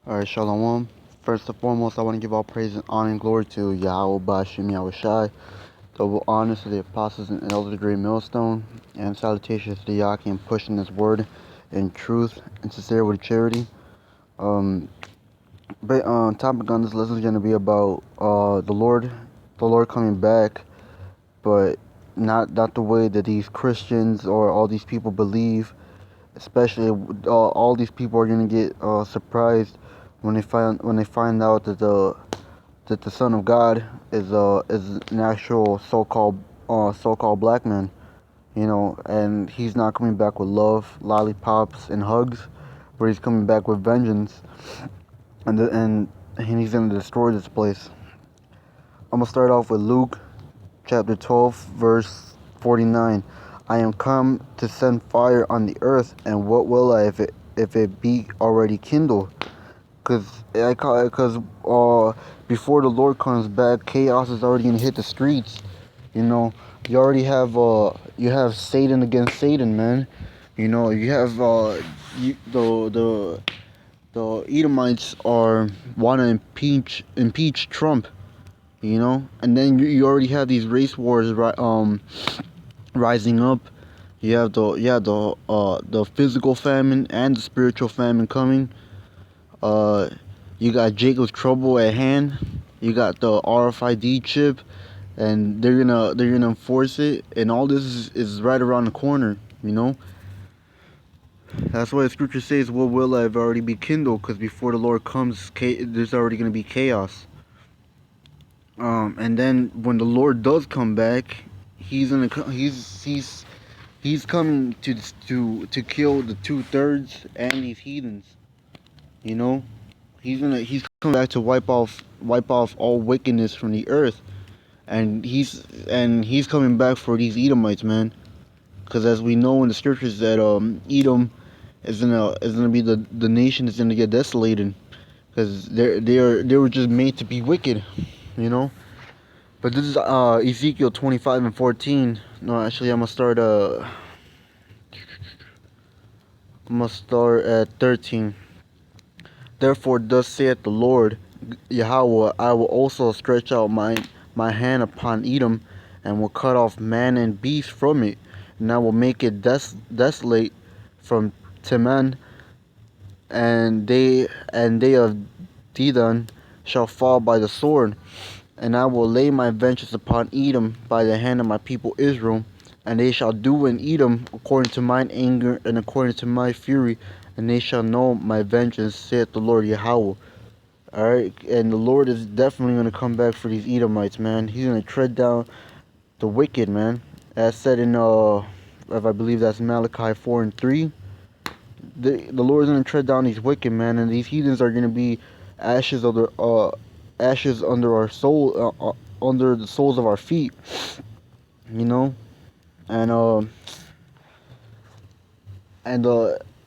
Alright, Shalom. First and foremost, I want to give all praise and honor and glory to Yahweh Bashim Yahweh Shai. Double honors to the apostles and elders of the great millstone, and salutations to the Yaki pushing this word in truth and sincerity with charity. Um, Topic on this lesson is going to be about the Lord coming back, but not the way that these Christians or all these people believe. Especially, all these people are gonna get surprised when they find out that the Son of God is an actual so-called black man, and he's not coming back with love, lollipops, and hugs, but he's coming back with vengeance, and he's gonna destroy this place. I'm gonna start off with Luke chapter 12, verse 49. I am come to send fire on the earth, and what will I if it be already kindled? Because before the Lord comes back, chaos is already gonna hit the streets. You know, you already you have Satan against Satan, man. You have the Edomites are want to impeach Trump. And then you already have these race wars rising up. You have the physical famine and the spiritual famine coming. You got Jacob's trouble at hand. You got the RFID chip, and they're gonna enforce it, and all this is right around the corner. That's why the scripture says, "What will have already be kindled?" Because before the Lord comes, there's already gonna be chaos. And then when the Lord does come back, he's coming to kill the 2/3 and these heathens. You know, he's coming back to wipe off all wickedness from the earth, and he's coming back for these Edomites, man. Because as we know in the scriptures that Edom is gonna be the nation that's gonna get desolated, because they were just made to be wicked, you know. But this is Ezekiel 25 and 14. No, actually, I'm gonna start at 13. Therefore, thus saith the Lord Yahweh, I will also stretch out my hand upon Edom, and will cut off man and beast from it, and I will make it desolate from Teman, and they of Dedan shall fall by the sword. And I will lay my vengeance upon Edom by the hand of my people Israel, and they shall do in Edom according to mine anger and according to my fury, and they shall know my vengeance, saith the Lord Yahweh. Alright, and the Lord is definitely going to come back for these Edomites, man. He's going to tread down the wicked, man. As said in, if I believe that's Malachi 4 and 3. The Lord is going to tread down these wicked, man, and these heathens are going to be ashes of the ashes under our soul, under the soles of our feet, you know, and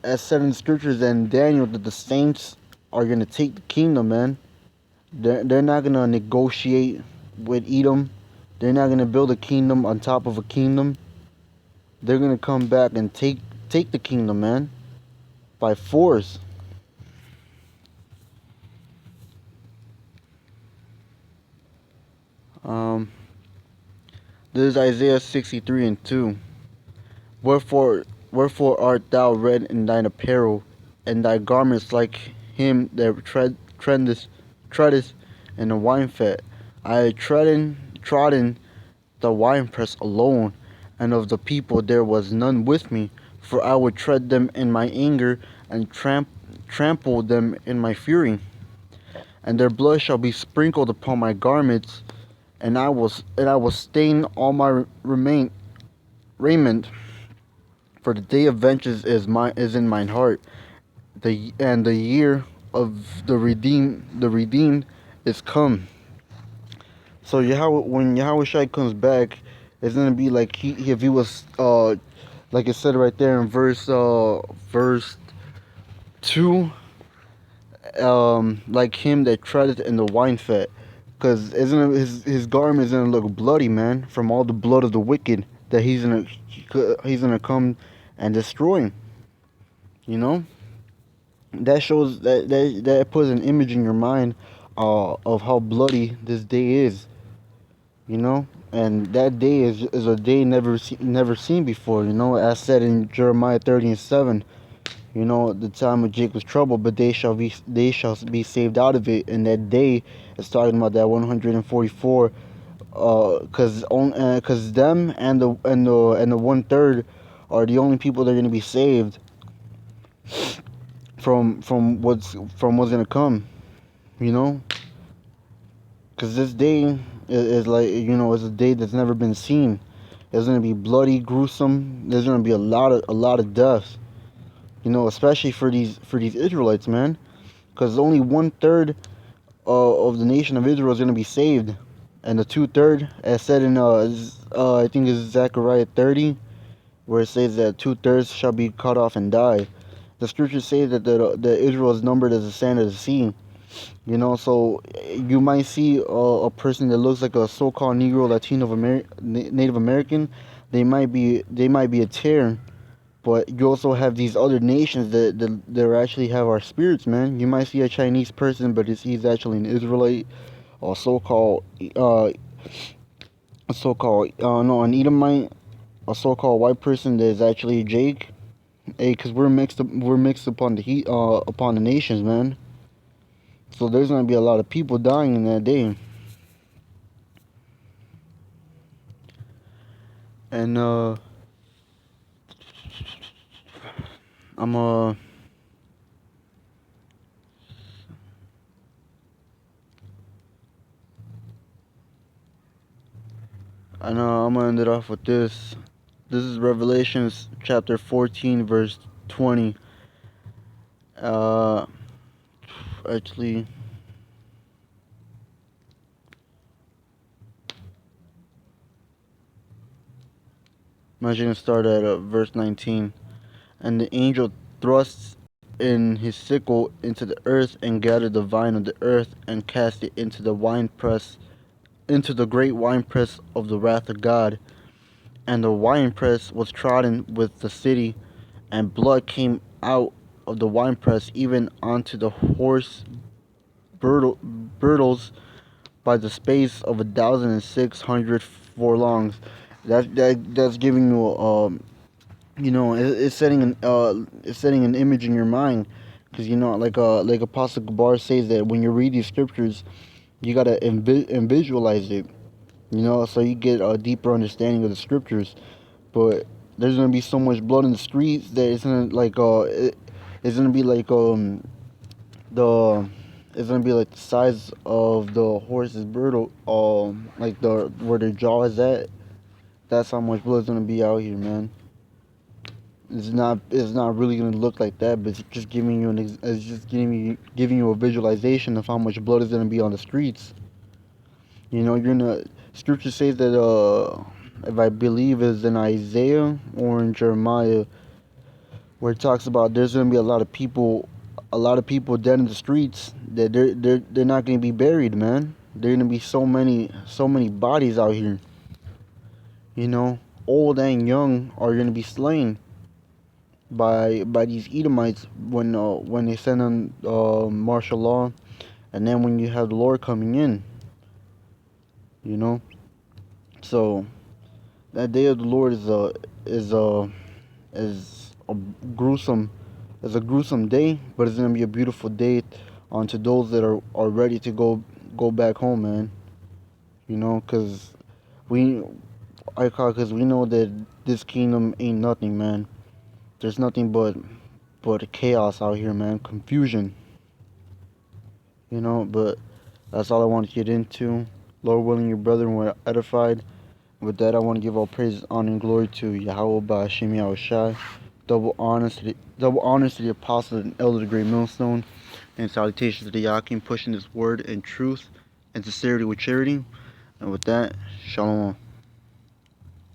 as said in the scriptures and Daniel, that the saints are gonna take the kingdom, man. They're not gonna negotiate with Edom. They're not gonna build a kingdom on top of a kingdom. They're gonna come back and take the kingdom, man, by force. Um, this is Isaiah 63 and 2. Wherefore art thou red in thine apparel, and thy garments like him that treadeth in the winefat? I had trodden the winepress alone, and of the people there was none with me. For I would tread them in my anger, and trample them in my fury. And their blood shall be sprinkled upon my garments, and I will stain all my raiment. For the day of vengeance is in mine heart. The year of the redeemed is come. So when Yahweh Shai comes back, it's gonna be like if he was like it said right there in verse 2, like him that treadeth in the wine fat, because isn't his garment is gonna look bloody, man, from all the blood of the wicked that he's gonna come and destroy, you know. that shows that puts an image in your mind of how bloody this day is, you know. And that day is a day never seen before, you know, as said in Jeremiah 30:7. You know, the time of Jacob's trouble, but they shall be saved out of it. And that day is talking about that 144, cause them and the 1/3 are the only people that are gonna be saved from what's gonna come. You know, cause this day is like, you know, it's a day that's never been seen. It's gonna be bloody, gruesome. There's gonna be a lot of deaths. You know, especially for these Israelites, man. Because only 1/3 of the nation of Israel is going to be saved, and the 2/3, as said in I think it's Zechariah 30, where it says that 2/3 shall be cut off and die. The scriptures say that Israel is numbered as the sand of the sea. You know, so you might see a person that looks like a so-called Negro, Native American. They might be a tear, but you also have these other nations that actually have our spirits, man. You might see a Chinese person, but he's actually an Israelite, or an Edomite, a so-called white person that is actually Jake. Hey, cause we're mixed upon the nations, man. So there's gonna be a lot of people dying in that day, and I'm I'm gonna end it off with this. This is Revelations chapter 14, verse 20. Uh, actually, I'm actually gonna start at verse 19. And the angel thrusts in his sickle into the earth and gathered the vine of the earth and cast it into the great winepress of the wrath of God. And the winepress was trodden with the city, and blood came out of the winepress even onto the horse bridles by the space of 1,600 furlongs. That's giving you you know, it's setting an image in your mind, because you know, like Apostle Gabar says that when you read these scriptures, you gotta visualize it, you know, so you get a deeper understanding of the scriptures. But there's gonna be so much blood in the streets that it's gonna be like the it's gonna be like the size of the horse's bridle, like the where their jaw is at. That's how much blood's gonna be out here, man. It's not really gonna look like that, but it's just giving you a visualization of how much blood is gonna be on the streets. You know, you're gonna scripture says that if I believe is in Isaiah or in Jeremiah, where it talks about there's gonna be a lot of people dead in the streets, that they're not gonna be buried, man. There are gonna be so many bodies out here. You know, old and young are gonna be slain by these Edomites when they send on martial law, and then when you have the Lord coming in, you know. So that day of the Lord is a is a gruesome is a gruesome day, but it's gonna be a beautiful day onto those that are ready to go back home, man. You know, we because we know that this kingdom ain't nothing, man. There's nothing but chaos out here, man. Confusion, you know. But that's all I want to get into. Lord willing, your brethren were edified. With that, I want to give all praise, honor, and glory to Yahweh Ba'Hashem Yahushai. Double honors to the apostles and elders of the Great Millstone, and salutations to the Yakim pushing this word in truth and sincerity with charity. And with that, Shalom.